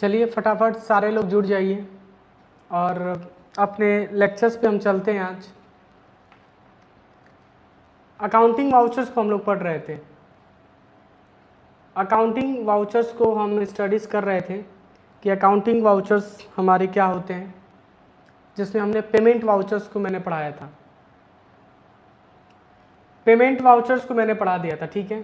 चलिए फटाफट सारे लोग जुड़ जाइए और अपने लेक्चर्स पे हम चलते हैं। आज अकाउंटिंग वाउचर्स को हम लोग पढ़ रहे थे। अकाउंटिंग वाउचर्स को हम स्टडीज़ कर रहे थे कि अकाउंटिंग वाउचर्स हमारे क्या होते हैं, जिसमें हमने पेमेंट वाउचर्स को मैंने पढ़ाया था। पेमेंट वाउचर्स को मैंने पढ़ा दिया था, ठीक है।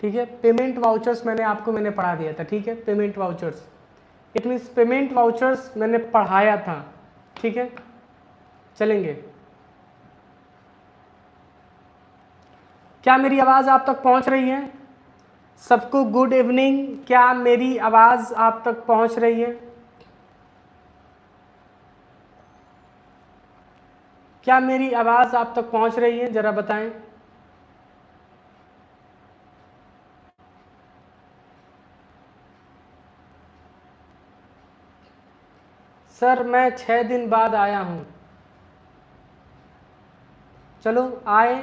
ठीक है, पेमेंट वाउचर्स मैंने पढ़ा दिया था, ठीक है। Payment vouchers it means payment vouchers मैंने पढ़ाया था, ठीक है। चलेंगे, क्या मेरी आवाज़ आप तक पहुंच रही है? सबको गुड इवनिंग। क्या मेरी आवाज़ आप तक पहुंच रही है? क्या मेरी आवाज़ आप तक पहुंच रही है? ज़रा बताएं। सर मैं 6 दिन बाद आया हूं। चलो आए,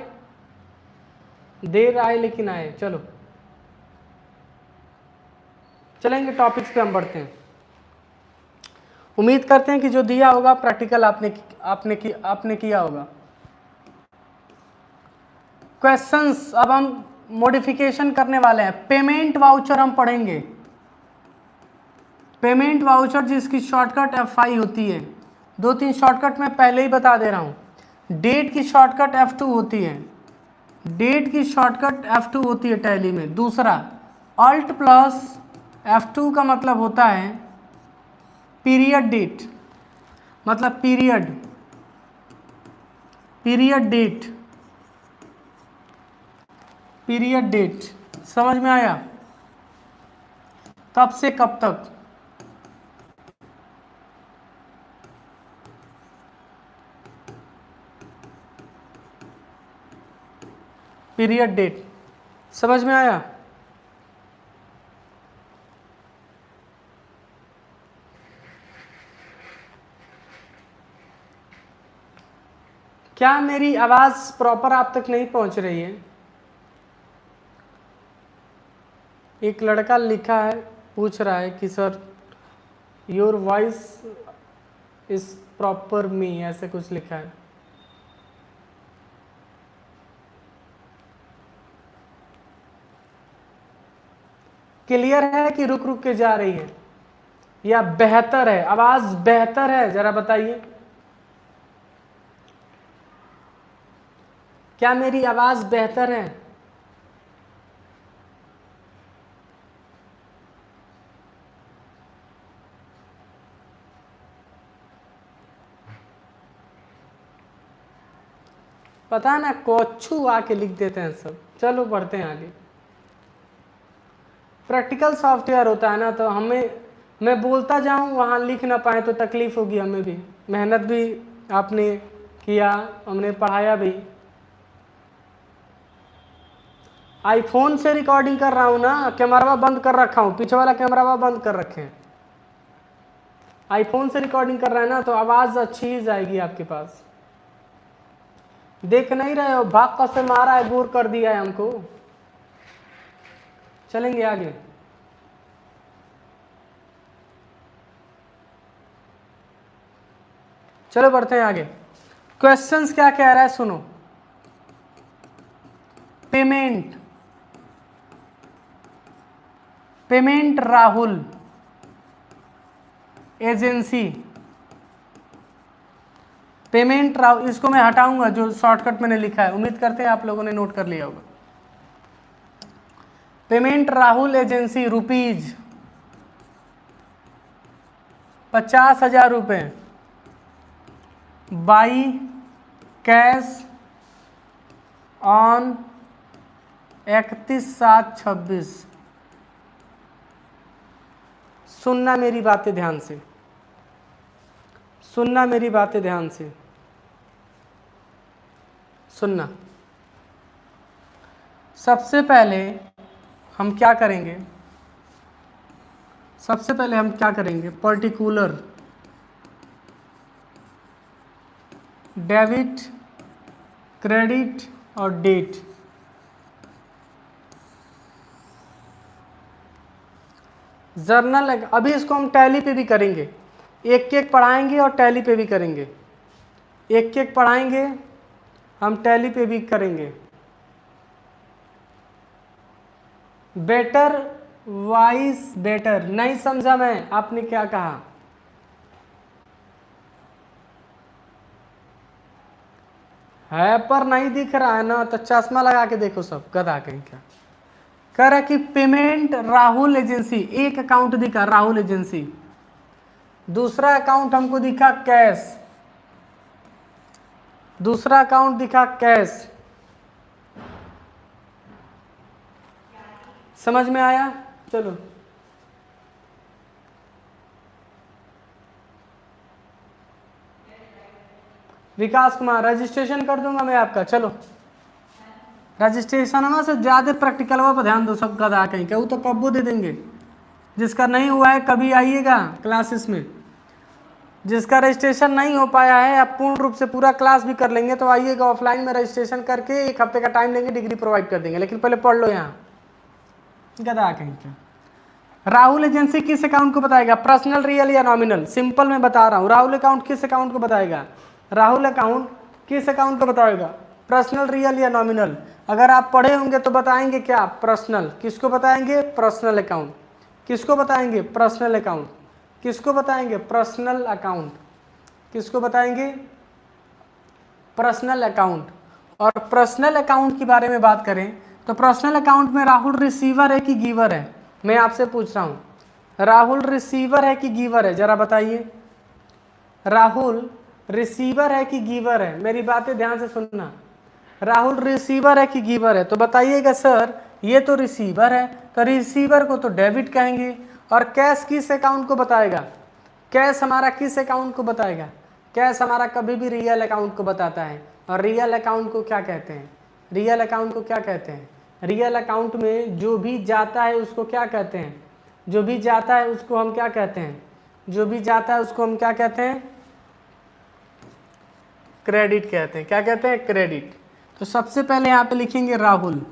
देर आए लेकिन आए। चलो चलेंगे, टॉपिक्स पे हम बढ़ते हैं। उम्मीद करते हैं कि जो दिया होगा प्रैक्टिकल आपने किया होगा। क्वेश्चंस अब हम मॉडिफिकेशन करने वाले हैं। पेमेंट वाउचर हम पढ़ेंगे। पेमेंट वाउचर जिसकी शॉर्टकट F5 होती है। 2-3 शॉर्टकट मैं पहले ही बता दे रहा हूं। डेट की शॉर्टकट F2 होती है। डेट की शॉर्टकट F2 होती है टैली में। दूसरा अल्ट प्लस F2 का मतलब होता है पीरियड डेट, मतलब पीरियड डेट, पीरियड डेट। समझ में आया? कब से कब तक। पीरियड डेट समझ में आया? क्या मेरी आवाज प्रॉपर आप तक नहीं पहुंच रही है? एक लड़का लिखा है, पूछ रहा है कि sir your voice is proper me, ऐसे कुछ लिखा है। क्लियर है कि रुक रुक के जा रही है या बेहतर है? आवाज बेहतर है, जरा बताइए। क्या मेरी आवाज बेहतर है? पता है ना, कोच्छू आके लिख देते हैं सब। चलो बढ़ते हैं आगे। प्रैक्टिकल सॉफ्टवेयर होता है ना, तो हमें, मैं बोलता जाऊं वहां लिख ना पाए तो तकलीफ होगी हमें भी। मेहनत भी आपने किया, हमने पढ़ाया भी। आईफोन से रिकॉर्डिंग कर रहा हूं ना, कैमरा बंद कर रखा हूं, पीछे वाला कैमरा बंद कर रखे हैं। आईफोन से रिकॉर्डिंग कर रहा है ना, तो आवाज अच्छी ही जाएगी आपके पास। देख नहीं रहे हो, भाग का से मारा है, दूर कर दिया है हमको। चलेंगे आगे। चलो बढ़ते हैं आगे। क्वेश्चंस क्या कह रहा है सुनो। Payment, payment Rahul agency, payment Rahul, इसको मैं हटाऊंगा जो शॉर्टकट मैंने लिखा है। उम्मीद करते हैं आप लोगों ने नोट कर लिया होगा। पेमेंट राहुल एजेंसी रुपीज 50,000 रुपये बाई कैश ऑन 31/7/26। सुनना मेरी बातें ध्यान से, सुनना मेरी बातें ध्यान से, सुनना। सबसे पहले हम क्या करेंगे, सबसे पहले हम क्या करेंगे, पर्टिकुलर डेबिट, क्रेडिट और डेट। जर्नल, अभी इसको हम टैली पे भी करेंगे, एक एक पढ़ाएंगे और टैली पे भी करेंगे, एक एक पढ़ाएंगे हम टैली पे भी करेंगे। बेटर वाइस बेटर, नहीं समझा मैं, आपने क्या कहा? है पर नहीं दिख रहा है ना, तो चश्मा लगा के देखो सब, गधा कहीं क्या। कह रहा कि पेमेंट राहुल एजेंसी, एक अकाउंट दिखा राहुल एजेंसी, दूसरा अकाउंट हमको दिखा कैश, दूसरा अकाउंट दिखा कैश। समझ में आया? चलो विकास कुमार, रजिस्ट्रेशन कर दूंगा मैं आपका। चलो रजिस्ट्रेशन में से ज़्यादा प्रैक्टिकल पर ध्यान दो, सब गधा कहीं क्या, वो तो कब्बो दे देंगे। जिसका नहीं हुआ है कभी आइएगा क्लासेस में, जिसका रजिस्ट्रेशन नहीं हो पाया है, आप पूर्ण रूप से पूरा क्लास भी कर लेंगे तो आइएगा ऑफलाइन में, रजिस्ट्रेशन करके 1 हफ्ते का टाइम लेंगे, डिग्री प्रोवाइड कर देंगे। लेकिन पहले पढ़ लो यहाँ, गधा कहीं क्या। राहुल एजेंसी किस अकाउंट को बताएगा? पर्सनल, रियल या नॉमिनल? सिंपल मैं बता रहा हूँ, राहुल अकाउंट किस अकाउंट को बताएगा? राहुल अकाउंट किस अकाउंट को बताएगा? पर्सनल, रियल या नॉमिनल? अगर आप पढ़े होंगे तो बताएंगे क्या? पर्सनल। किसको बताएंगे? Personal account. किसको बताएंगे? Personal account. किसको बताएंगे? Personal account. किसको बताएंगे? Personal account. और पर्सनल अकाउंट के बारे में बात करें तो पर्सनल अकाउंट में राहुल रिसीवर है कि गिवर है? मैं आपसे पूछ रहा हूं, राहुल रिसीवर है कि गिवर है? जरा बताइए, राहुल रिसीवर है कि गिवर है? मेरी बातें ध्यान से सुनना, राहुल रिसीवर है कि गिवर है? तो बताइएगा सर ये तो रिसीवर है, तो रिसीवर को तो डेबिट कहेंगे। और कैश किस अकाउंट को बताएगा? कैश हमारा किस अकाउंट को बताएगा? कैश हमारा कभी भी रियल अकाउंट को बताता है। और रियल अकाउंट को क्या कहते हैं? रियल अकाउंट को क्या कहते हैं? रियल अकाउंट में जो भी जाता है उसको क्या कहते हैं? जो भी जाता है उसको हम क्या कहते हैं? जो भी जाता है उसको हम क्या कहते हैं? क्रेडिट कहते हैं। क्या कहते हैं? क्रेडिट। तो सबसे पहले यहाँ पे लिखेंगे राहुल,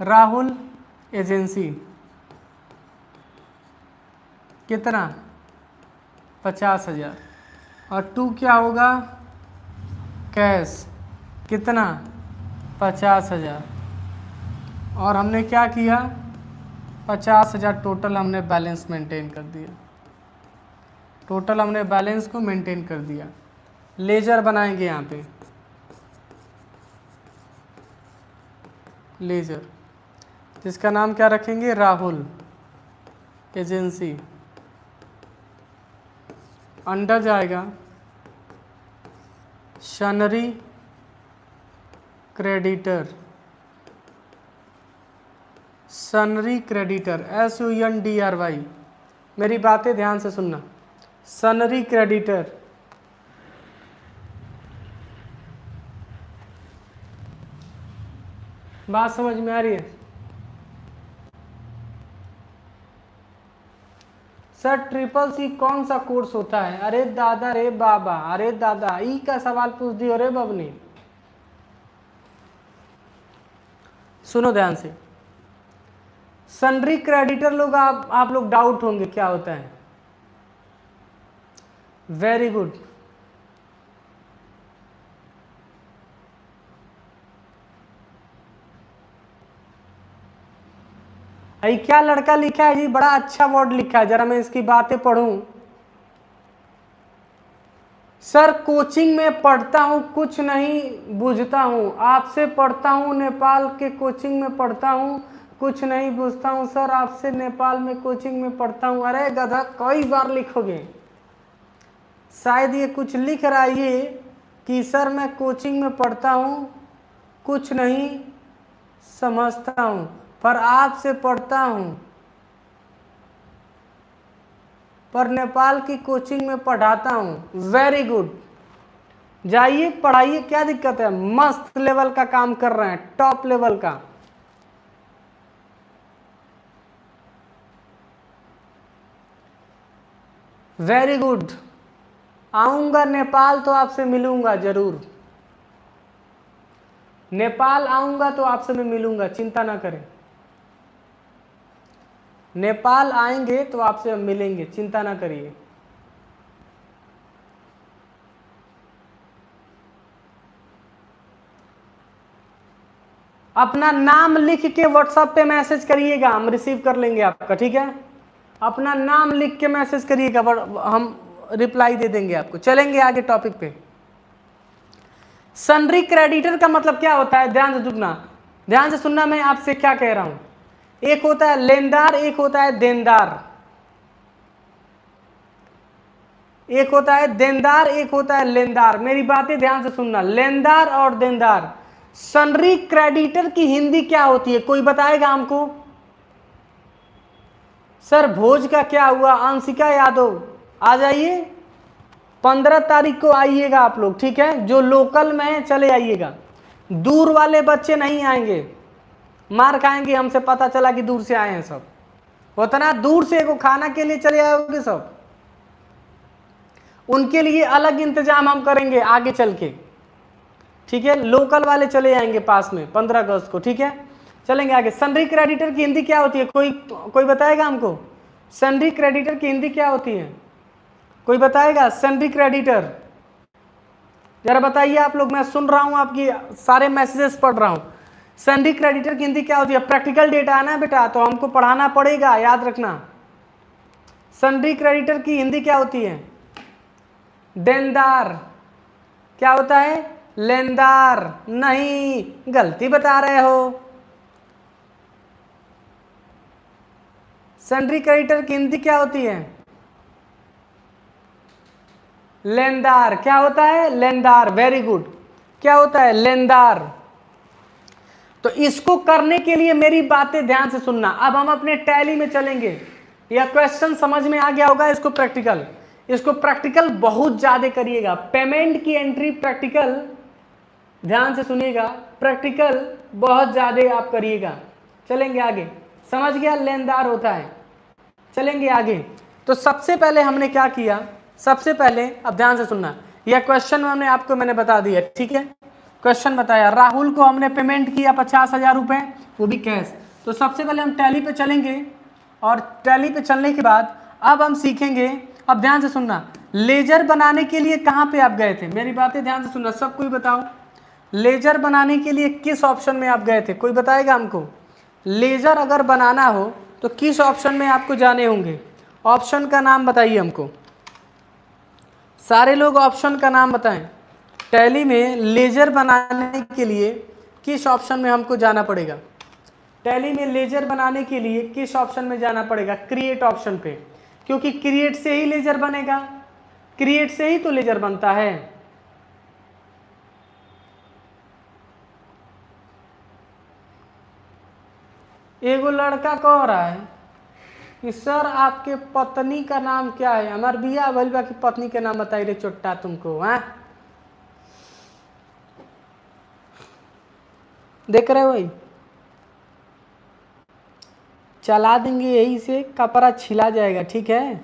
राहुल एजेंसी कितना? 50,000। और 2 क्या होगा? कैश कितना? 50,000। और हमने क्या किया? 50,000 टोटल हमने बैलेंस मेंटेन कर दिया, टोटल हमने बैलेंस को मेंटेन कर दिया। लेजर बनाएंगे यहाँ पे, लेजर, जिसका नाम क्या रखेंगे? राहुल एजेंसी। अंडर जाएगा शनरी क्रेडिटर, सनरी क्रेडिटर, SUNDRY। मेरी बातें ध्यान से सुनना, सनरी क्रेडिटर। बात समझ में आ रही है? सर CCC कौन सा कोर्स होता है? अरे दादा रे बाबा, अरे दादा ई का सवाल पूछ दियो रे बबनी। सुनो ध्यान से, सनरी क्रेडिटर लोग आप लोग डाउट होंगे क्या होता है? Very good. अरे क्या लड़का लिखा है जी, बड़ा अच्छा वर्ड लिखा है, जरा मैं इसकी बातें पढ़ूं। सर कोचिंग में पढ़ता हूं, कुछ नहीं बूझता हूं, आपसे पढ़ता हूं, नेपाल के कोचिंग में पढ़ता हूं, कुछ नहीं बूझता हूं। सर आपसे नेपाल में कोचिंग में पढ़ता हूं। अरे गधा कई बार लिखोगे, शायद ये कुछ लिख रहा है ये कि सर मैं कोचिंग में पढ़ता हूं, कुछ नहीं समझता हूं, पर आपसे पढ़ता हूं, पर नेपाल की कोचिंग में पढ़ाता हूं। वेरी गुड, जाइए पढ़ाइए, क्या दिक्कत है? मस्त लेवल का काम कर रहे हैं, टॉप लेवल का। वेरी गुड, आऊंगा नेपाल तो आपसे मिलूंगा जरूर, नेपाल आऊंगा तो आपसे मैं मिलूंगा, चिंता ना करें। नेपाल आएंगे तो आपसे हम मिलेंगे, चिंता ना करिए। अपना नाम लिख के व्हाट्सएप पे मैसेज करिएगा, हम रिसीव कर लेंगे आपका, ठीक है। अपना नाम लिख के मैसेज करिएगा, हम रिप्लाई दे देंगे आपको। चलेंगे आगे टॉपिक पे। सन्ड्री क्रेडिटर का मतलब क्या होता है, ध्यान से सुनना, ध्यान से सुनना, मैं आपसे क्या कह रहा हूं। एक होता है लेनदार, एक होता है देनदार। एक होता है देनदार, एक होता है लेनदार। मेरी बातें ध्यान से सुनना, लेनदार और देनदार। सन्ड्री क्रेडिटर की हिंदी क्या होती है, कोई बताएगा हमको? सर भोज का क्या हुआ? अंशिका यादव आ जाइए, 15 तारीख को आइएगा आप लोग, ठीक है। जो लोकल में है चले आइएगा, दूर वाले बच्चे नहीं आएंगे, मार खाएंगे हमसे, पता चला कि दूर से आए हैं सब। होता ना, दूर से को खाना के लिए चले आओगे सब, उनके लिए अलग इंतजाम हम करेंगे आगे चल के, ठीक है। लोकल वाले चले आएंगे पास में 15 अगस्त को, ठीक है। चलेंगे आगे। सन्ड्री क्रेडिटर की हिंदी क्या होती है, कोई बताएगा हमको? सन्ड्री क्रेडिटर की हिंदी क्या होती है, कोई बताएगा? सन्ड्री क्रेडिटर जरा बताइए आप लोग, मैं सुन रहा हूं, आपकी सारे मैसेजेस पढ़ रहा हूं। सन्ड्री क्रेडिटर की हिंदी क्या होती है? प्रैक्टिकल डेटा है ना बेटा, तो हमको पढ़ाना पड़ेगा, याद रखना। सन्ड्री क्रेडिटर की हिंदी क्या होती है? देनदार। क्या होता है? लेनदार। नहीं, गलती बता रहे हो। सन्ड्री क्रेडिटर की हिंदी क्या होती है? लेनदार। क्या होता है? लेनदार। Very good. क्या होता है? लेनदार। तो इसको करने के लिए मेरी बातें ध्यान से सुनना। अब हम अपने टैली में चलेंगे। यह क्वेश्चन समझ में आ गया होगा, इसको प्रैक्टिकल बहुत ज्यादा करिएगा। पेमेंट की एंट्री प्रैक्टिकल, ध्यान से सुनिएगा, प्रैक्टिकल बहुत ज्यादा आप करिएगा। चलेंगे आगे, समझ गया लेनदार होता है। चलेंगे आगे। तो सबसे पहले हमने क्या किया, सबसे पहले अब ध्यान से सुनना, यह क्वेश्चन मैंने बता दिया, ठीक है। क्वेश्चन बताया, राहुल को हमने पेमेंट किया 50,000 रुपए, वो भी कैश। तो सबसे पहले हम टैली पे चलेंगे, और टैली पे चलने के बाद अब हम सीखेंगे। अब ध्यान से सुनना, लेजर बनाने के लिए कहाँ पे आप गए थे, मेरी बातें ध्यान से सुनना, सब कोई बताओ। लेजर बनाने के लिए किस ऑप्शन में आप गए थे, कोई बताएगा हमको? लेजर अगर बनाना हो तो किस ऑप्शन में आपको जाने होंगे? ऑप्शन का नाम बताइए हमको, सारे लोग ऑप्शन का नाम बताएं। टैली में लेजर बनाने के लिए किस ऑप्शन में हमको जाना पड़ेगा? टैली में लेजर बनाने के लिए किस ऑप्शन में जाना पड़ेगा? क्रिएट ऑप्शन पे, क्योंकि क्रिएट से ही लेजर बनेगा, क्रिएट से ही तो लेजर बनता है। एगो लड़का कह रहा है कि सर आपके पत्नी का नाम क्या है? हमार बिया भइल बा कि पत्नी के नाम बताई रे चोट्टा तुमको, हैं? देख रहे हो भाई, चला देंगे यही से, कपड़ा छिला जाएगा, ठीक है।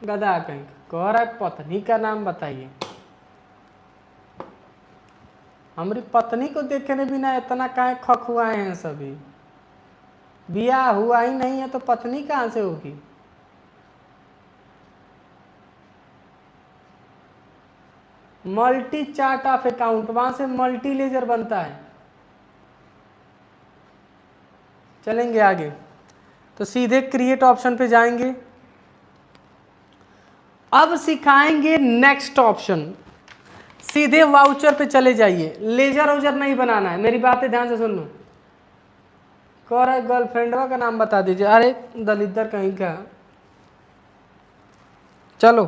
गधा कहीं कह रहा है पत्नी का नाम बताइए। हमारी पत्नी को देखने बिना इतना काहे खखुआए हैं सभी? बिया हुआ ही नहीं है तो पत्नी कहाँ से होगी? मल्टी चार्ट ऑफ अकाउंट, वहां से मल्टी लेजर बनता है। चलेंगे आगे, तो सीधे क्रिएट ऑप्शन पे जाएंगे। अब सिखाएंगे नेक्स्ट ऑप्शन, सीधे वाउचर पे चले जाइए। लेजर वाउचर नहीं बनाना है, मेरी बातें ध्यान से सुन लो। कह रहा है गर्लफ्रेंडवा का नाम बता दीजिए, अरे दलिद्दर कहीं का, चलो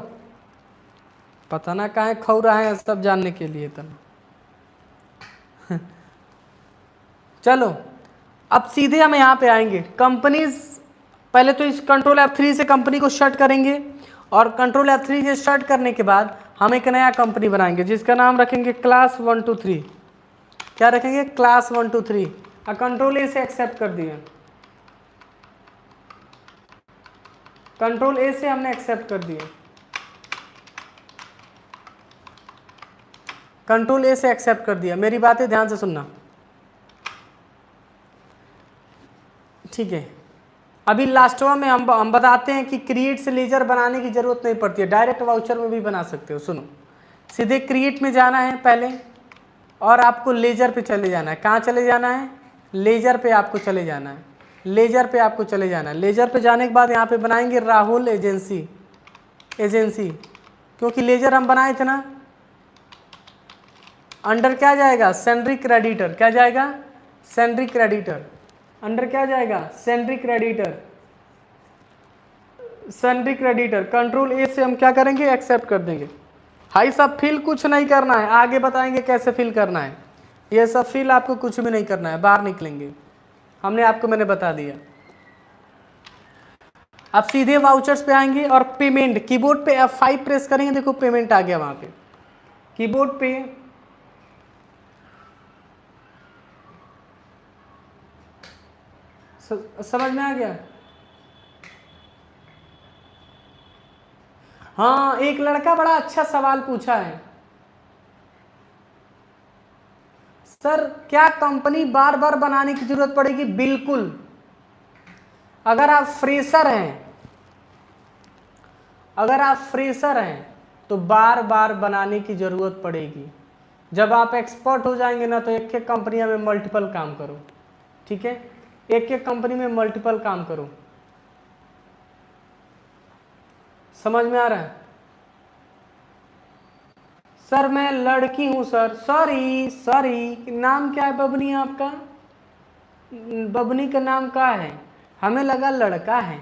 पता ना कहाँ खो रहा है सब जानने के लिए तना। चलो अब सीधे हम यहाँ पे आएंगे, कंपनीज। पहले तो इस कंट्रोल F3 से कंपनी को शट करेंगे, और कंट्रोल F3 से शट करने के बाद हम एक नया कंपनी बनाएंगे जिसका नाम रखेंगे क्लास 1 2 3। क्या रखेंगे? क्लास 1 2 3। और कंट्रोल A से एक्सेप्ट कर दिया, कंट्रोल A से हमने एक्सेप्ट कर दिया, कंट्रोल A से एक्सेप्ट कर दिया। मेरी बातें ध्यान से सुनना, ठीक है, अभी लास्टवा में हम बताते हैं कि क्रिएट से लेजर बनाने की ज़रूरत नहीं पड़ती है, डायरेक्ट वाउचर में भी बना सकते हो। सुनो, सीधे क्रिएट में जाना है पहले और आपको लेजर पे चले जाना है। कहाँ चले जाना है? लेजर पे आपको चले जाना है, लेजर पे आपको चले जाना है। लेजर पे जाने के बाद यहाँ पे बनाएंगे राहुल एजेंसी, क्योंकि लेजर हम बनाए थे ना। अंडर क्या जाएगा? Salary creditor. क्या जाएगा? Salary creditor. अंडर क्या जाएगा? Salary creditor, salary creditor. Control ए से हम क्या करेंगे? एक्सेप्ट कर देंगे। भाई साहब फिल कुछ नहीं करना है, आगे बताएंगे कैसे फिल करना है। ये सब फिल आपको कुछ भी नहीं करना है, बाहर निकलेंगे, मैंने बता दिया। अब सीधे वाउचर्स पे आएंगे और पेमेंट, कीबोर्ड पे F5 प्रेस करेंगे, देखो पेमेंट आ गया वहां पे कीबोर्ड पे। समझ में आ गया? हाँ, एक लड़का बड़ा अच्छा सवाल पूछा है, सर क्या कंपनी बार बार बनाने की जरूरत पड़ेगी? बिल्कुल, अगर आप फ्रेशर हैं तो बार बार बनाने की जरूरत पड़ेगी। जब आप एक्सपर्ट हो जाएंगे ना तो एक एक कंपनी में मल्टीपल काम करो, ठीक है? एक एक कंपनी में मल्टीपल काम करो। समझ में आ रहा है? सर मैं लड़की हूं सर। सॉरी, नाम क्या है बबनी आपका? बबनी का नाम क्या है? हमें लगा लड़का है।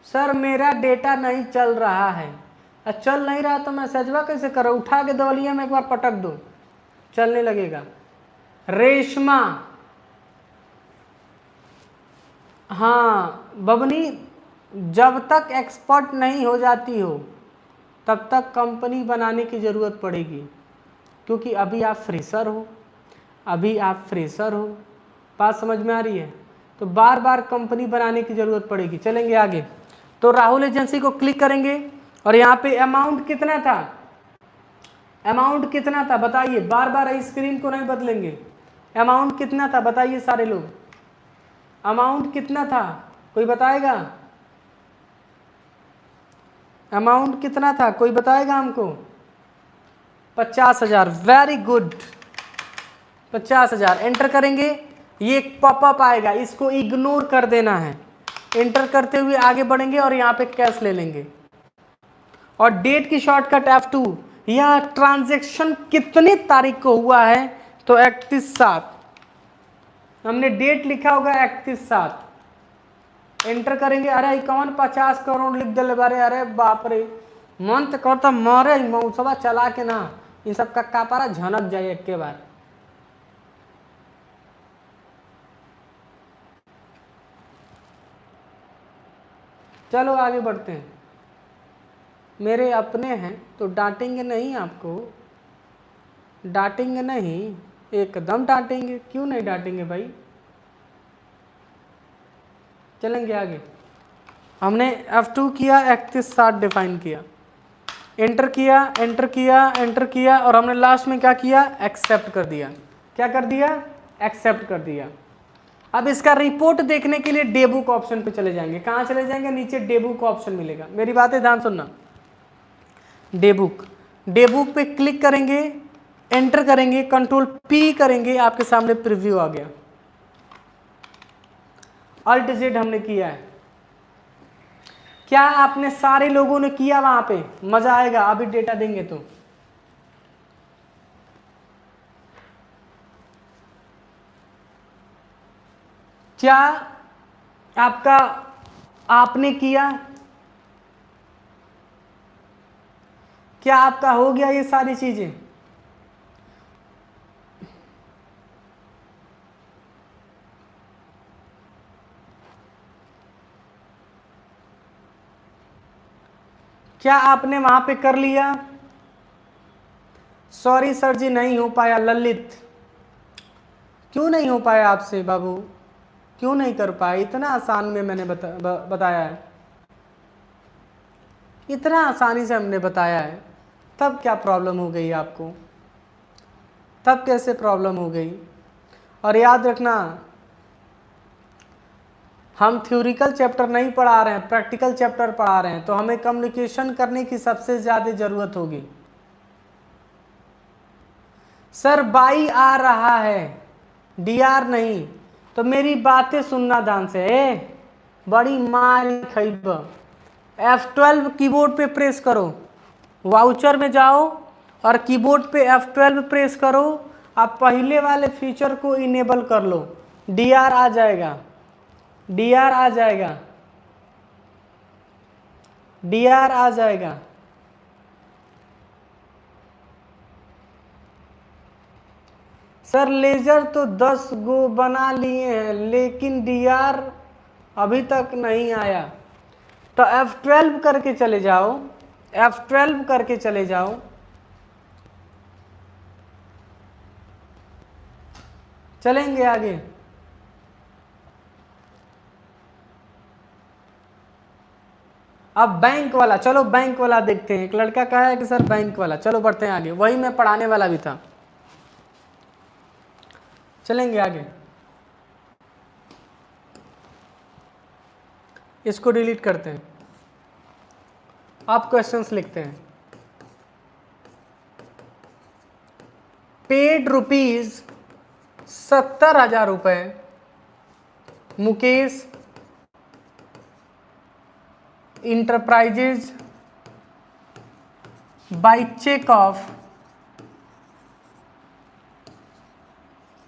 सर मेरा डेटा नहीं चल रहा है। चल नहीं रहा तो मैसेजवा कैसे करो? उठा के दौलिया में एक बार पटक दो, चलने लगेगा। रेशमा, हाँ बबनी, जब तक एक्सपर्ट नहीं हो जाती हो तब तक कंपनी बनाने की ज़रूरत पड़ेगी, क्योंकि अभी आप फ्रेशर हो। बात समझ में आ रही है? तो बार बार कंपनी बनाने की ज़रूरत पड़ेगी। चलेंगे आगे, तो राहुल एजेंसी को क्लिक करेंगे और यहाँ पे अमाउंट कितना था बताइए। बार बार स्क्रीन को नहीं बदलेंगे। अमाउंट कितना था बताइए सारे लोग, अमाउंट कितना था? कोई बताएगा? अमाउंट कितना था? कोई बताएगा हमको? 50,000। वेरी गुड, 50,000 एंटर करेंगे। ये एक पॉपअप आएगा, इसको इग्नोर कर देना है। एंटर करते हुए आगे बढ़ेंगे और यहाँ पे कैश ले लेंगे और डेट की शॉर्टकट F2। यह ट्रांजैक्शन कितने तारीख को हुआ है? तो 31/7, हमने डेट लिखा होगा 31/7। एंटर करेंगे। अरे 51-50 करोड़ लिख दिले बारे। अरे बाप रे, मन तो करता मारे मौसवा चला के ना इन सब का कापारा झनक जाए एक के बार। चलो आगे बढ़ते हैं। मेरे अपने हैं तो डांटेंगे नहीं आपको, डांटेंगे नहीं, एकदम डांटेंगे, क्यों नहीं डांटेंगे भाई। चलेंगे आगे। हमने F2 किया, 31/7 डिफाइन किया, एंटर किया और हमने लास्ट में क्या किया? एक्सेप्ट कर दिया। क्या कर दिया? एक्सेप्ट कर दिया। अब इसका रिपोर्ट देखने के लिए डेबुक ऑप्शन पे चले जाएंगे। कहाँ चले जाएंगे? नीचे डेबुक ऑप्शन मिलेगा। मेरी बातें ध्यान सुनना। डेबुक पे क्लिक करेंगे, एंटर करेंगे, कंट्रोल P करेंगे, आपके सामने प्रीव्यू आ गया। Alt Z हमने किया है। क्या आपने सारे लोगों ने किया? वहां पे मजा आएगा अभी डेटा देंगे तो। क्या आपने किया? क्या आपका हो गया ये सारी चीजें? क्या आपने वहां पे कर लिया? सॉरी सर जी नहीं हो पाया। ललित, क्यों नहीं हो पाया आपसे बाबू? क्यों नहीं कर पाए? इतना आसान में मैंने बताया है, इतना आसानी से हमने बताया है, तब क्या प्रॉब्लम हो गई आपको? तब कैसे प्रॉब्लम हो गई। और याद रखना, हम थ्योरिकल चैप्टर नहीं पढ़ा रहे हैं, प्रैक्टिकल चैप्टर पढ़ा रहे हैं, तो हमें कम्युनिकेशन करने की सबसे ज़्यादा ज़रूरत होगी। सर बाई आ रहा है, डी आर नहीं, तो मेरी बातें सुनना ध्यान से। बड़ी मार खैब। F12 कीबोर्ड पे प्रेस करो, वाउचर में जाओ और कीबोर्ड पे F12 प्रेस करो। आप पहले वाले फीचर को इनेबल कर लो, डी आर आ जाएगा, डी आर आ जाएगा, डी आर आ जाएगा। सर लेजर तो 10 गो बना लिए हैं, लेकिन डी आर अभी तक नहीं आया। तो F12 करके चले जाओ, F12 करके चले जाओ। चलेंगे आगे। अब बैंक वाला, चलो बैंक वाला देखते हैं। एक लड़का कहा है कि सर बैंक वाला, चलो बढ़ते हैं आगे, वही मैं पढ़ाने वाला भी था। चलेंगे आगे, इसको डिलीट करते हैं। आप क्वेश्चंस लिखते हैं। पेड रुपीज 70,000 रुपये Mukesh enterprises by cheque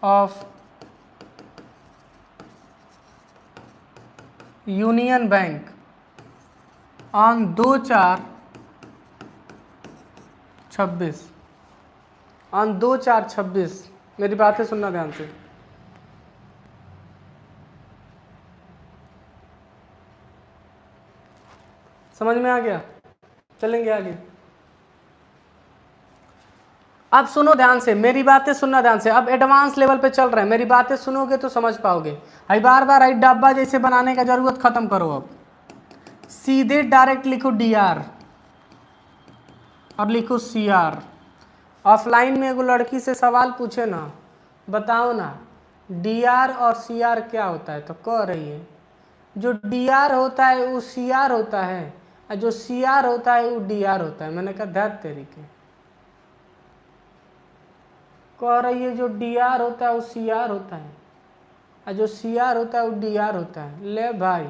of Union Bank on 2/4/26, on 2/4/26। मेरी बातें सुनना ध्यान से। समझ में आ गया? चलेंगे आगे। अब सुनो ध्यान से, मेरी बातें सुनना ध्यान से। अब एडवांस लेवल पे चल रहे हैं, मेरी बातें सुनोगे तो समझ पाओगे। आई बार बार आई डब्बा जैसे बनाने का जरूरत खत्म करो। अब सीधे डायरेक्ट लिखो डी आर और लिखो सी आर। ऑफलाइन में एगो लड़की से सवाल पूछे ना, बताओ ना डी आर और सी आर क्या होता है, तो कह रही है जो डी आर होता है वो सी आर होता है, और जो सी आर होता है वो डी आर होता है। मैंने कहा ध्यान तरीके, कह रही है जो डी आर होता है वो सी आर होता है, और जो सी आर होता है वो डी आर होता है। ले भाई,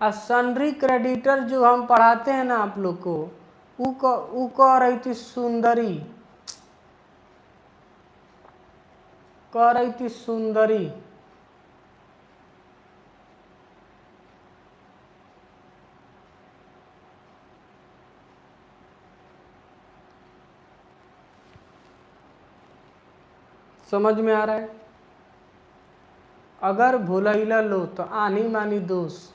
और सन्ड्री क्रेडिटर जो हम पढ़ाते हैं ना आप लोग को, वो कह रही थी सुंदरी, कह रही थी सुंदरी। समझ में आ रहा है? अगर भुलैला लो तो आनी मानी दोष,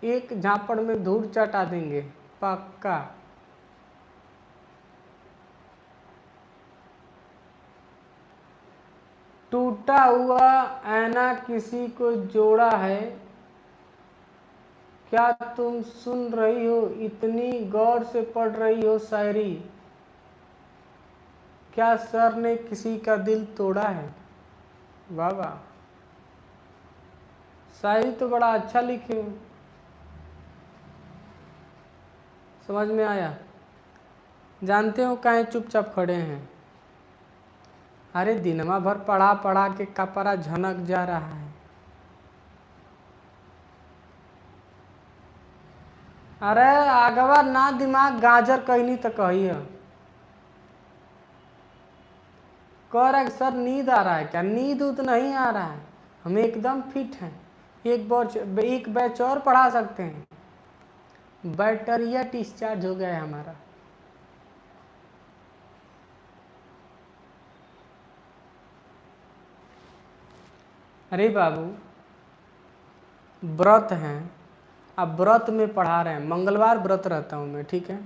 एक झापड़ में धूल चटा देंगे पक्का। टूटा हुआ ऐना किसी को जोड़ा है, क्या तुम सुन रही हो, इतनी गौर से पढ़ रही हो शायरी, क्या सर ने किसी का दिल तोड़ा है। वाह वाह, शायरी तो बड़ा अच्छा लिखे हो। समझ में आया? जानते हो काहे चुपचाप खड़े हैं? अरे दिनमा भर पढ़ा पढ़ा के कपड़ा झनक जा रहा है। अरे आगवा ना दिमाग गाजर कहनी तो कही। कह रहा है सर नींद आ रहा है क्या? नींद उत नहीं आ रहा है, हम एकदम फिट हैं। एक बैच और पढ़ा सकते हैं। बैटरिया डिस्चार्ज हो गया है हमारा। अरे बाबू व्रत हैं, अब व्रत में पढ़ा रहे हैं। मंगलवार व्रत रहता हूँ मैं, ठीक है?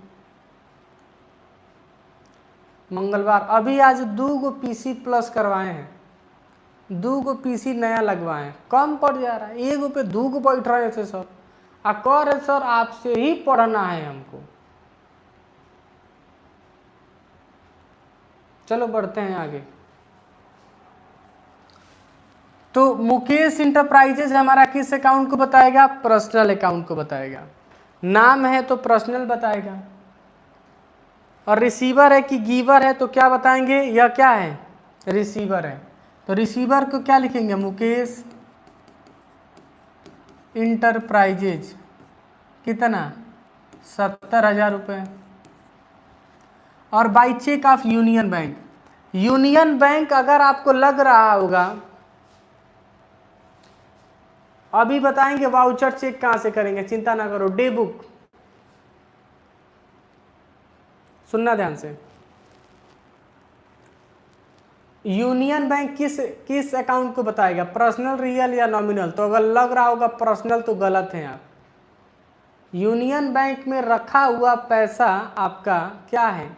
मंगलवार अभी आज 2 पीसी प्लस करवाए हैं, 2 पीसी नया लगवाए हैं। कम पड़ जा रहा है, 1 पे 2 बैठ रहे थे सर। कह रहे सर आपसे ही पढ़ना है हमको। चलो बढ़ते हैं आगे। तो मुकेश इंटरप्राइजेज हमारा किस अकाउंट को बताएगा? पर्सनल अकाउंट को बताएगा। नाम है तो पर्सनल बताएगा, और रिसीवर है कि गिवर है तो क्या बताएंगे? यह क्या है? रिसीवर है। तो रिसीवर को क्या लिखेंगे? मुकेश इंटरप्राइजेज। कितना? 70,000 रुपये। और by cheque of Union Bank. Union Bank अगर आपको लग रहा होगा, अभी बताएंगे वाउचर चेक कहां से करेंगे, चिंता ना करो। डे बुक, सुनना ध्यान से। यूनियन बैंक किस अकाउंट को बताएगा? पर्सनल, रियल या नॉमिनल? तो अगर लग रहा होगा पर्सनल तो गलत है आप। यूनियन बैंक में रखा हुआ पैसा आपका क्या है?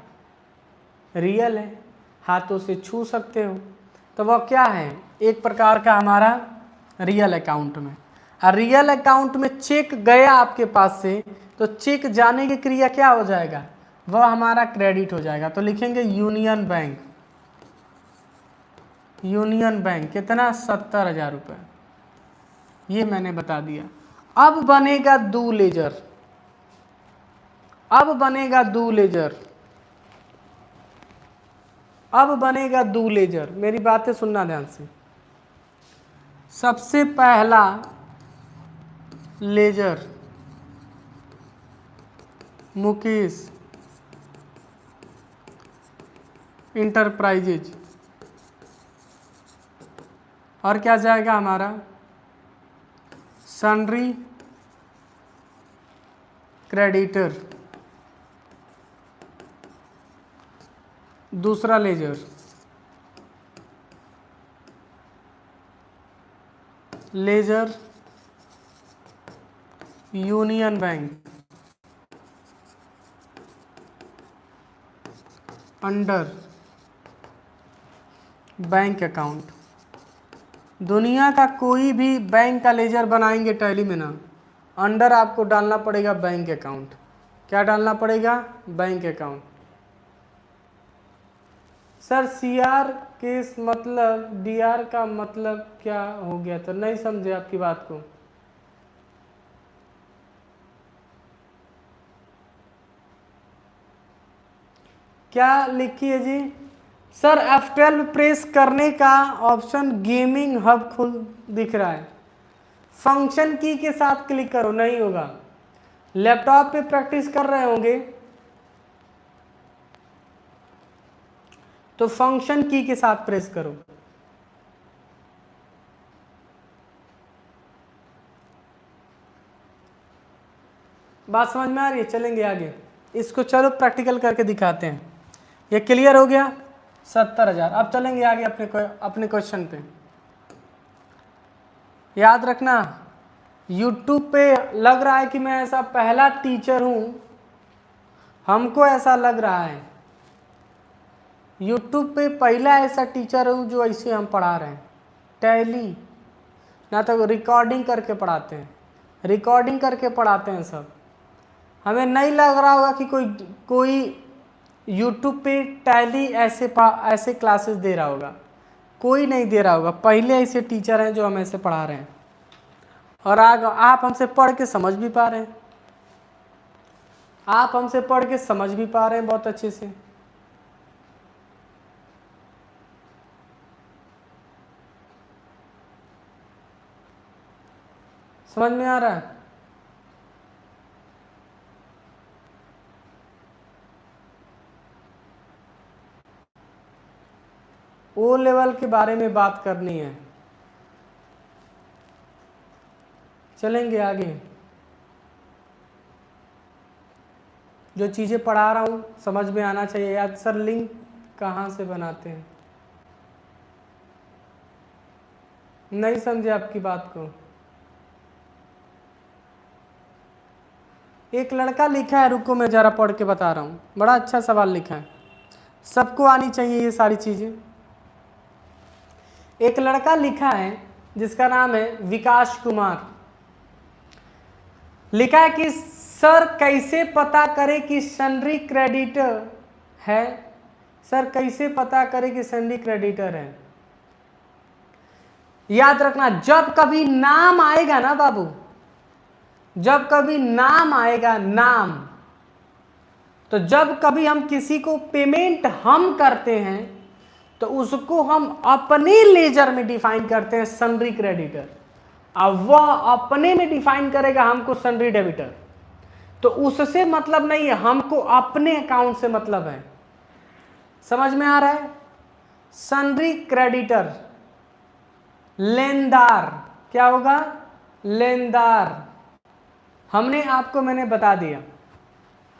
रियल है, हाथों से छू सकते हो, तो वह क्या है? एक प्रकार का हमारा रियल अकाउंट में। और रियल अकाउंट में चेक गया आपके पास से, तो चेक जाने की क्रिया क्या हो जाएगा? वह हमारा क्रेडिट हो जाएगा। तो लिखेंगे यूनियन बैंक। यूनियन बैंक कितना? 70,000 रुपये। ये मैंने बता दिया। अब बनेगा डू लेजर। अब बनेगा डू लेजर। अब बनेगा डू लेजर। मेरी बातें सुनना ध्यान से। सबसे पहला लेजर मुकेश इंटरप्राइजेज, और क्या जाएगा हमारा? Sundry creditor. दूसरा ledger ledger union bank under bank account. दुनिया का कोई भी बैंक का लेजर बनाएंगे टैली में ना, अंडर आपको डालना पड़ेगा बैंक अकाउंट। क्या डालना पड़ेगा? Bank account. सर सीआर के मतलब डीआर का मतलब क्या हो गया? तो नहीं समझे आपकी बात को। क्या लिखिए जी? सर F12 प्रेस करने का ऑप्शन गेमिंग हब खुल दिख रहा है। फंक्शन की के साथ क्लिक करो, नहीं होगा। लैपटॉप पे प्रैक्टिस कर रहे होंगे तो फंक्शन की के साथ प्रेस करो। बात समझ में आ रही है? चलेंगे आगे। इसको चलो प्रैक्टिकल करके दिखाते हैं। ये क्लियर हो गया? 70,000। अब चलेंगे आगे अपने क्वेश्चन पे। याद रखना, YouTube पे लग रहा है कि मैं ऐसा पहला टीचर हूं, हमको ऐसा लग रहा है। YouTube पे पहला ऐसा टीचर हूं जो ऐसे हम पढ़ा रहे हैं। टैली ना तो रिकॉर्डिंग करके पढ़ाते हैं, रिकॉर्डिंग करके पढ़ाते हैं सब। हमें नहीं लग रहा होगा कि कोई YouTube पे टैली ऐसे क्लासेस दे रहा होगा। कोई नहीं दे रहा होगा। पहले ऐसे टीचर हैं जो हम ऐसे पढ़ा रहे हैं, और आप हमसे पढ़ के समझ भी पा रहे हैं। आप हमसे पढ़ के समझ भी पा रहे हैं बहुत अच्छे से। समझ में आ रहा है? ओ लेवल के बारे में बात करनी है। चलेंगे आगे। जो चीज़ें पढ़ा रहा हूँ समझ में आना चाहिए। याद सर लिंक कहाँ से बनाते हैं? नहीं समझे आपकी बात को। एक लड़का लिखा है, रुको मैं ज़रा पढ़ के बता रहा हूँ। बड़ा अच्छा सवाल लिखा है, सबको आनी चाहिए ये सारी चीज़ें। एक लड़का लिखा है जिसका नाम है विकास कुमार। लिखा है कि सर कैसे पता करें कि सन्ड्री क्रेडिटर है, सर कैसे पता करें कि सन्डी क्रेडिटर है? याद रखना, जब कभी नाम आएगा ना बाबू, जब कभी नाम आएगा, नाम, तो जब कभी हम किसी को पेमेंट हम करते हैं तो उसको हम अपने लेजर में डिफाइन करते हैं सन्ड्री क्रेडिटर। अब वह अपने में डिफाइन करेगा हमको सन्ड्री डेबिटर, तो उससे मतलब नहीं है, हमको अपने अकाउंट से मतलब है। समझ में आ रहा है? सन्ड्री क्रेडिटर लेनदार, क्या होगा? लेनदार। मैंने बता दिया।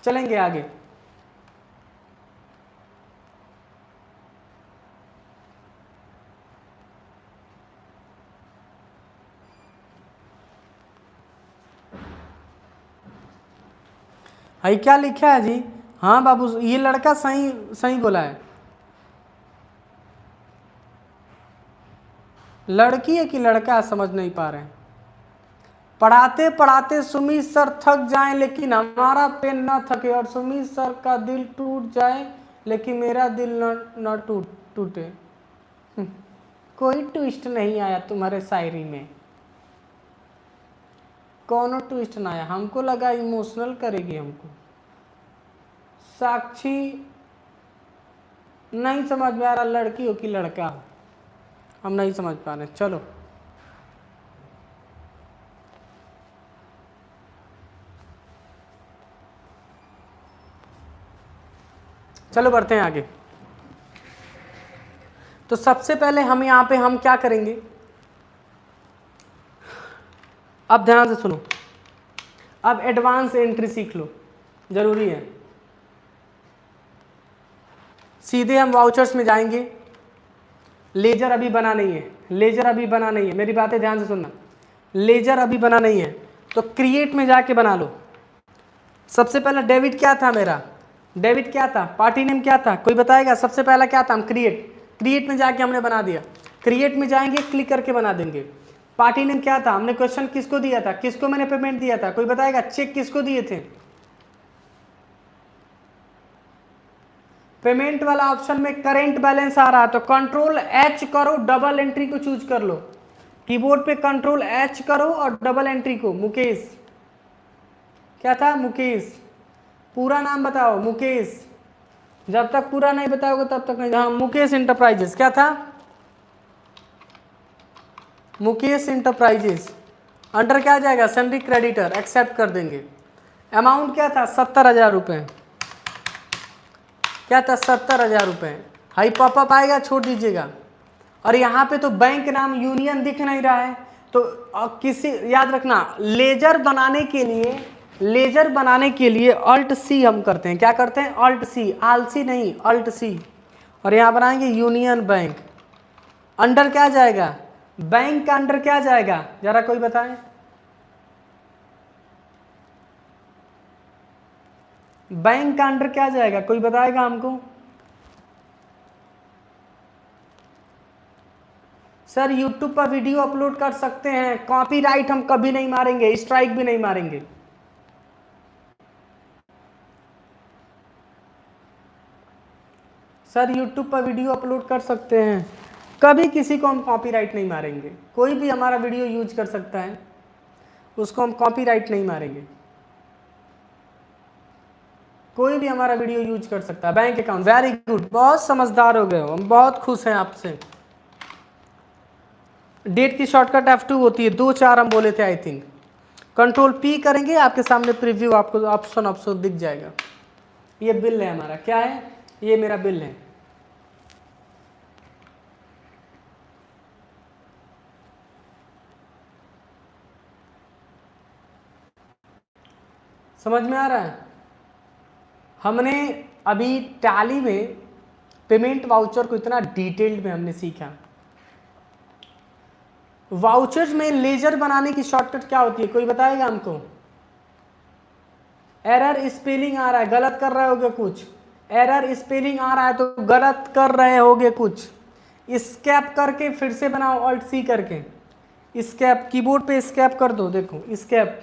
चलेंगे आगे। भाई क्या लिखा है जी? हाँ बाबू, ये लड़का सही सही बोला है। लड़की है कि लड़का, समझ नहीं पा रहे हैं। पढ़ाते पढ़ाते सुमित सर थक जाएं लेकिन हमारा पेन ना थके, और सुमित सर का दिल टूट जाए लेकिन मेरा दिल न टूटे। कोई ट्विस्ट नहीं आया तुम्हारे शायरी में, कौन ट्विस्ट ना आया। हमको लगा इमोशनल करेगी हमको। साक्षी नहीं समझ में आ रहा, लड़की हो कि लड़का हो, हम नहीं समझ पा रहे। चलो चलो बढ़ते हैं आगे। तो सबसे पहले हम यहाँ पे हम क्या करेंगे, अब ध्यान से सुनो, अब एडवांस एंट्री सीख लो, जरूरी है। सीधे हम वाउचर्स में जाएंगे। लेजर अभी बना नहीं है, लेजर अभी बना नहीं है, मेरी बातें ध्यान से सुनना। लेजर अभी बना नहीं है तो क्रिएट में जाके बना लो। सबसे पहला डेबिट क्या था मेरा, डेबिट क्या था, पार्टी नेम क्या था, कोई बताएगा? सबसे पहला क्या था, हम क्रिएट में जाके हमने बना दिया। क्रिएट में जाएंगे, क्लिक करके बना देंगे। पार्टी नेम क्या था, हमने क्वेश्चन किसको दिया था, किसको मैंने पेमेंट दिया था, कोई बताएगा? चेक किसको दिए थे? पेमेंट वाला ऑप्शन में करेंट बैलेंस आ रहा है तो कंट्रोल एच करो, डबल एंट्री को चूज कर लो। कीबोर्ड पे कंट्रोल एच करो और डबल एंट्री को, मुकेश, क्या था? मुकेश। पूरा नाम बताओ, मुकेश। जब तक पूरा नहीं बताओगे तब तक नहीं। हाँ, मुकेश इंटरप्राइजेस, क्या था? मुकेश इंटरप्राइजेस। अंडर क्या आ जाएगा? सन्ड्री क्रेडिटर, एक्सेप्ट कर देंगे। अमाउंट क्या था? 70,000 रुपये। क्या था? 70,000 रुपये। हाई पॉपअप आएगा, छोड़ दीजिएगा। और यहाँ पे तो बैंक नाम यूनियन दिख नहीं रहा है, तो किसी, याद रखना, लेजर बनाने के लिए अल्ट सी हम करते हैं। क्या करते हैं? अल्ट सी, आलसी नहीं, अल्ट सी। और यहाँ बनाएंगे यूनियन बैंक। अंडर क्या जाएगा? बैंक का अंडर क्या जाएगा, जरा कोई बताएं? बैंक का अंडर क्या जाएगा, कोई बताएगा हमको? सर यूट्यूब पर वीडियो अपलोड कर सकते हैं, कॉपीराइट हम कभी नहीं मारेंगे, स्ट्राइक भी नहीं मारेंगे। सर यूट्यूब पर वीडियो अपलोड कर सकते हैं, कभी किसी को हम कॉपीराइट नहीं मारेंगे। कोई भी हमारा वीडियो यूज कर सकता है, उसको हम कॉपीराइट नहीं मारेंगे। कोई भी हमारा वीडियो यूज कर सकता है। बैंक अकाउंट, वेरी गुड, बहुत समझदार हो गए हो, हम बहुत खुश हैं आपसे। डेट की शॉर्टकट F2 होती है, 2-4 हम बोले थे आई थिंक। कंट्रोल P करेंगे, आपके सामने प्रीव्यू आपको ऑप्शन दिख जाएगा। ये बिल है हमारा, क्या है? ये मेरा बिल है। समझ में आ रहा है? हमने अभी टैली में पेमेंट वाउचर को इतना डिटेल्ड में हमने सीखा। वाउचर्स में लेजर बनाने की शॉर्टकट क्या होती है, कोई बताएगा हमको? एरर स्पेलिंग आ रहा है, गलत कर रहे होगे कुछ। एरर स्पेलिंग आ रहा है तो गलत कर रहे होगे कुछ। स्कैप करके फिर से बनाओ, अल्ट सी करके स्कैप, कीबोर्ड पे स्कैप कर दो, देखो स्कैप।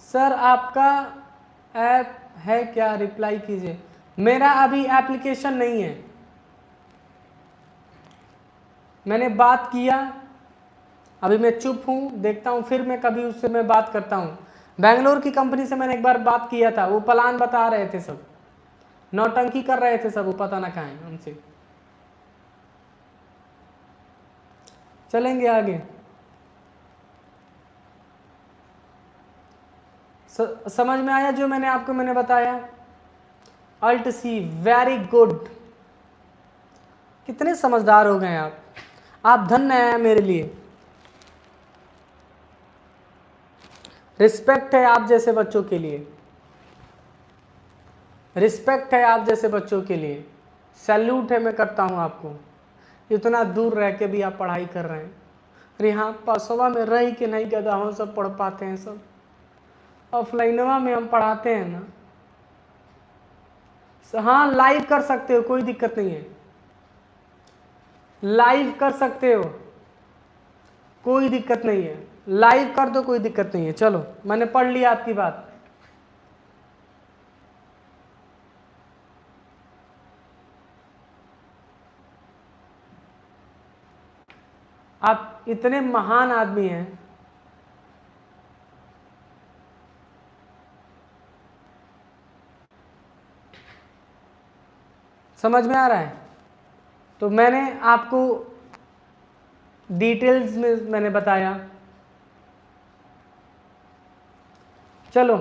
सर आपका ऐप है क्या, रिप्लाई कीजिए। मेरा अभी एप्लीकेशन नहीं है, मैंने बात किया, अभी मैं चुप हूँ, देखता हूँ फिर मैं कभी उससे मैं बात करता हूँ। बेंगलोर की कंपनी से मैंने एक बार बात किया था, वो प्लान बता रहे थे, सब नौटंकी कर रहे थे सब, वो पता ना कहाँ है हमसे। चलेंगे आगे। समझ में आया जो मैंने बताया? Alt C, very good. कितने समझदार हो गए आप धन्य हैं मेरे लिए। रिस्पेक्ट है आप जैसे बच्चों के लिए, रिस्पेक्ट है आप जैसे बच्चों के लिए, सैल्यूट है, मैं करता हूँ आपको। इतना दूर रह के भी आप पढ़ाई कर रहे हैं। अरे हाँ, पासवा में रह के नहीं गधा सब पढ़ पाते हैं सब, ऑफलाइनवा में हम पढ़ाते हैं ना। हाँ, लाइव कर सकते हो, कोई दिक्कत नहीं है, लाइव कर सकते हो, कोई दिक्कत नहीं है, लाइव कर दो, कोई दिक्कत नहीं है। चलो, मैंने पढ़ लिया आपकी बात। आप इतने महान आदमी हैं, समझ में आ रहा है? तो मैंने आपको डिटेल्स में मैंने बताया। चलो,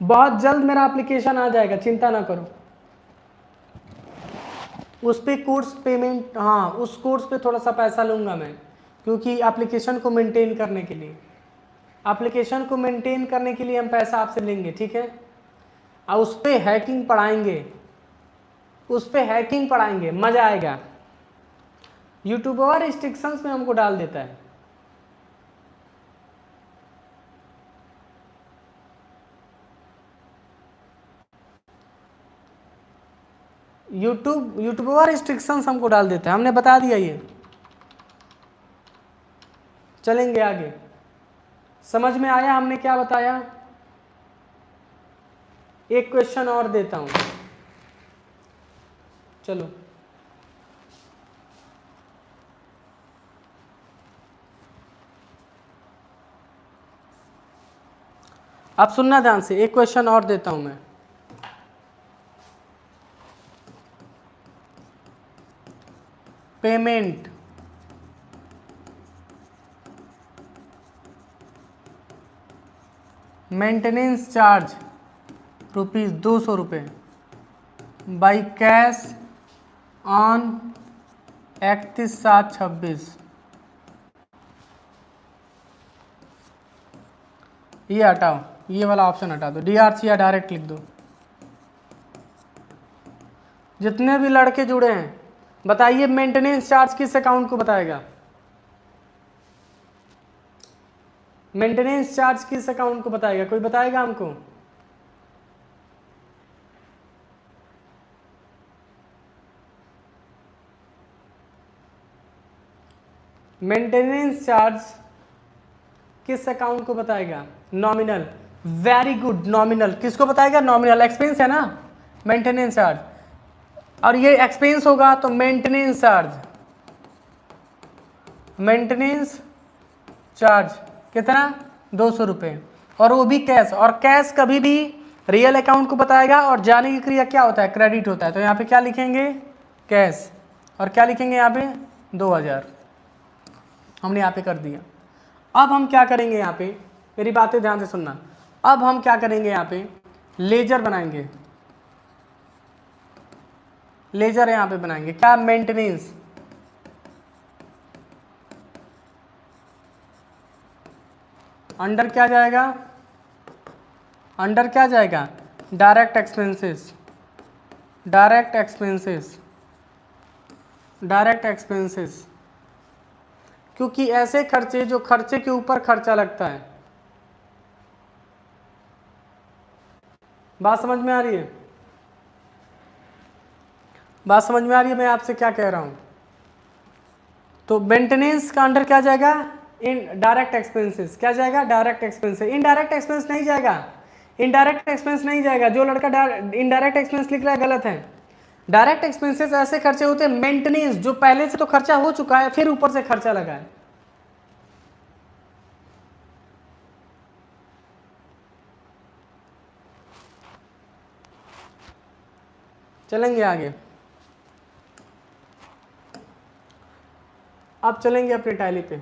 बहुत जल्द मेरा एप्लीकेशन आ जाएगा, चिंता ना करो। उस पे कोर्स पेमेंट, हाँ उस कोर्स पे थोड़ा सा पैसा लूँगा मैं, क्योंकि एप्लीकेशन को मेंटेन करने के लिए, एप्लीकेशन को मेंटेन करने के लिए हम पैसा आपसे लेंगे, ठीक है? और उस पे हैकिंग पढ़ाएंगे, उस पे हैकिंग पढ़ाएंगे, मज़ा आएगा। यूट्यूब और रिस्ट्रिक्शंस में हमको डाल देता है। यूट्यूब और रिस्ट्रिक्शंस हमको डाल देता है, हमने बता दिया ये। चलेंगे आगे। समझ में आया हमने क्या बताया? एक क्वेश्चन और देता हूं, चलो। आप सुनना ध्यान से, एक क्वेश्चन और देता हूं मैं। Payment maintenance charge ₹200 by cash on 31/7/26। ये हटाओ, ये वाला ऑप्शन हटा दो, DRC या डायरेक्ट लिख दो। जितने भी लड़के जुड़े हैं बताइए, मेंटेनेंस चार्ज किस अकाउंट को बताएगा? मेंटेनेंस चार्ज किस अकाउंट को बताएगा? कोई बताएगा हमको? मेंटेनेंस चार्ज किस अकाउंट को बताएगा? नॉमिनल, वेरी गुड, नॉमिनल किसको बताएगा? नॉमिनल एक्सपेंस है ना मेंटेनेंस चार्ज, और ये एक्सपेंस होगा तो मेंटेनेंस चार्ज, मेंटेनेंस चार्ज कितना? ₹200, और वो भी कैश। और कैश कभी भी रियल अकाउंट को बताएगा, और जाने की क्रिया क्या होता है? क्रेडिट होता है। तो यहाँ पे क्या लिखेंगे? कैश। और क्या लिखेंगे यहाँ पे? 2000। हमने यहाँ पे कर दिया। अब हम क्या करेंगे यहाँ पे, मेरी बातें ध्यान से सुनना। अब हम क्या करेंगे यहाँ पे? लेजर बनाएंगे, लेजर यहाँ पे बनाएंगे। क्या? मेंटेनेंस, अंडर क्या जाएगा? अंडर क्या जाएगा? Direct expenses, direct expenses, direct expenses. क्योंकि ऐसे खर्चे जो खर्चे के ऊपर खर्चा लगता है। बात समझ में आ रही है? बात समझ में आ रही है मैं आपसे क्या कह रहा हूं? तो मेंटेनेंस का अंडर क्या जाएगा? इन डायरेक्ट एक्सपेंसेस क्या जाएगा, डायरेक्ट एक्सपेंसेस। इनडायरेक्ट एक्सपेंस नहीं जाएगा, इनडायरेक्ट एक्सपेंस नहीं जाएगा। जो लड़का इनडायरेक्ट एक्सपेंस लिख रहा है गलत है। डायरेक्ट एक्सपेंसेस ऐसे खर्चे होते हैं मेंटेनेंस, जो पहले से तो खर्चा हो चुका है फिर ऊपर से खर्चा लगा है। चलेंगे आगे, अब चलेंगे अपने टैली पे।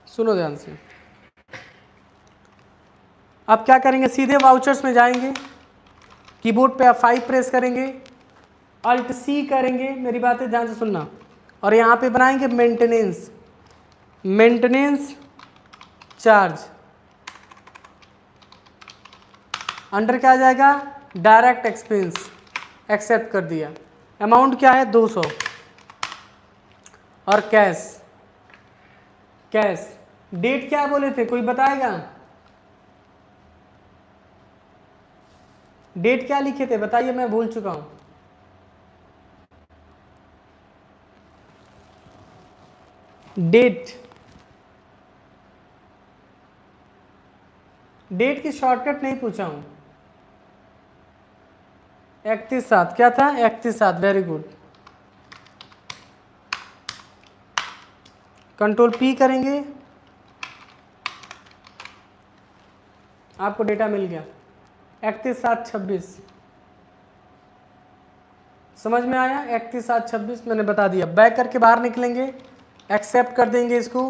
सुनो ध्यान से, अब क्या करेंगे, सीधे वाउचर्स में जाएंगे, कीबोर्ड पे F5 प्रेस करेंगे, Alt C करेंगे, मेरी बातें ध्यान से सुनना, और यहाँ पे बनाएंगे मेंटेनेंस, मेंटेनेंस चार्ज। अंडर क्या आ जाएगा, डायरेक्ट एक्सपेंस, एक्सेप्ट कर दिया। अमाउंट क्या है 200, और कैश, कैश डेट क्या बोले थे, कोई बताएगा, डेट क्या लिखे थे बताइए, मैं भूल चुका हूं। डेट, डेट की शॉर्टकट नहीं पूछा हूं। 31/7 क्या था, 31/7, वेरी गुड। कंट्रोल P करेंगे, आपको डेटा मिल गया 31/7/26। समझ में आया, 31/7/26 मैंने बता दिया। बैक करके बाहर निकलेंगे, एक्सेप्ट कर देंगे इसको,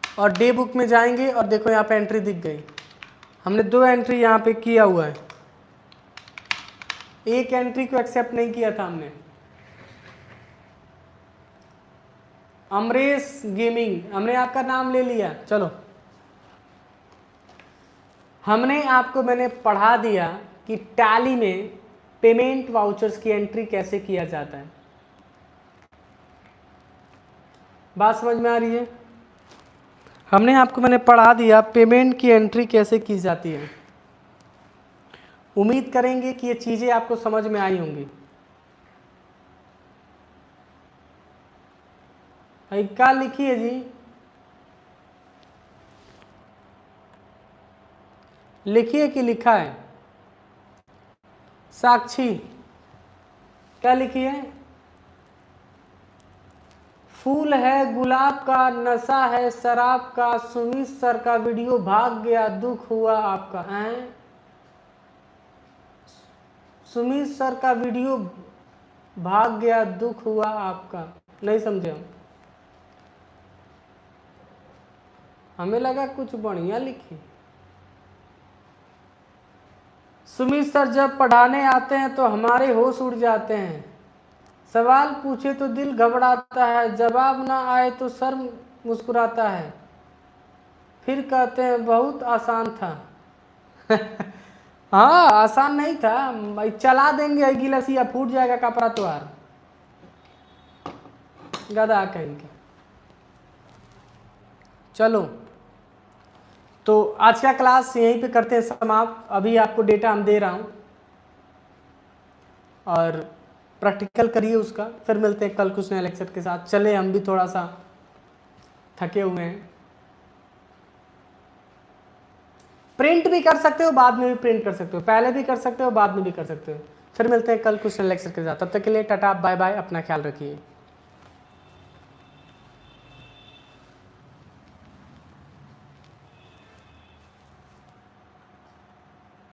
और डे बुक में जाएंगे, और देखो यहाँ पे एंट्री दिख गई। हमने 2 एंट्री यहाँ पे किया हुआ है, एक एंट्री को एक्सेप्ट नहीं किया था हमने। अमरेश गेमिंग, हमने आपका नाम ले लिया। चलो, हमने आपको, मैंने पढ़ा दिया कि टैली में पेमेंट वाउचर्स की एंट्री कैसे किया जाता है। बात समझ में आ रही है, हमने आपको, मैंने पढ़ा दिया पेमेंट की एंट्री कैसे की जाती है। उम्मीद करेंगे कि ये चीजें आपको समझ में आई होंगी। क्या लिखी है जी, लिखिए कि लिखा है, साक्षी क्या लिखी है, फूल है गुलाब का, नशा है शराब का, सुमित सर का वीडियो भाग गया, दुख हुआ आपका। हैं, सुमित सर का वीडियो भाग गया, दुख हुआ आपका, नहीं समझे हम, हमें लगा कुछ बढ़िया लिखी। सुमित सर जब पढ़ाने आते हैं तो हमारे होश उड़ जाते हैं, सवाल पूछे तो दिल घबराता है, जवाब ना आए तो सर मुस्कुराता है, फिर कहते हैं बहुत आसान था। हाँ आसान नहीं था, चला देंगे गिलास या फूट जाएगा कपड़ा तुहार, गधा कहेंगे। चलो, तो आज का क्लास यहीं पे करते हैं समाप्त। अभी आपको डेटा हम दे रहा हूँ, और प्रैक्टिकल करिए उसका, फिर मिलते हैं कल कुछ नए लेक्चर के साथ। चले, हम भी थोड़ा सा थके हुए हैं। प्रिंट भी कर सकते हो, बाद में भी प्रिंट कर सकते हो, पहले भी कर सकते हो, बाद में भी कर सकते हो। फिर मिलते हैं कल कुछ नए लेक्चर के साथ, तब तक के लिए टाटा बाय बाय, अपना ख्याल रखिए।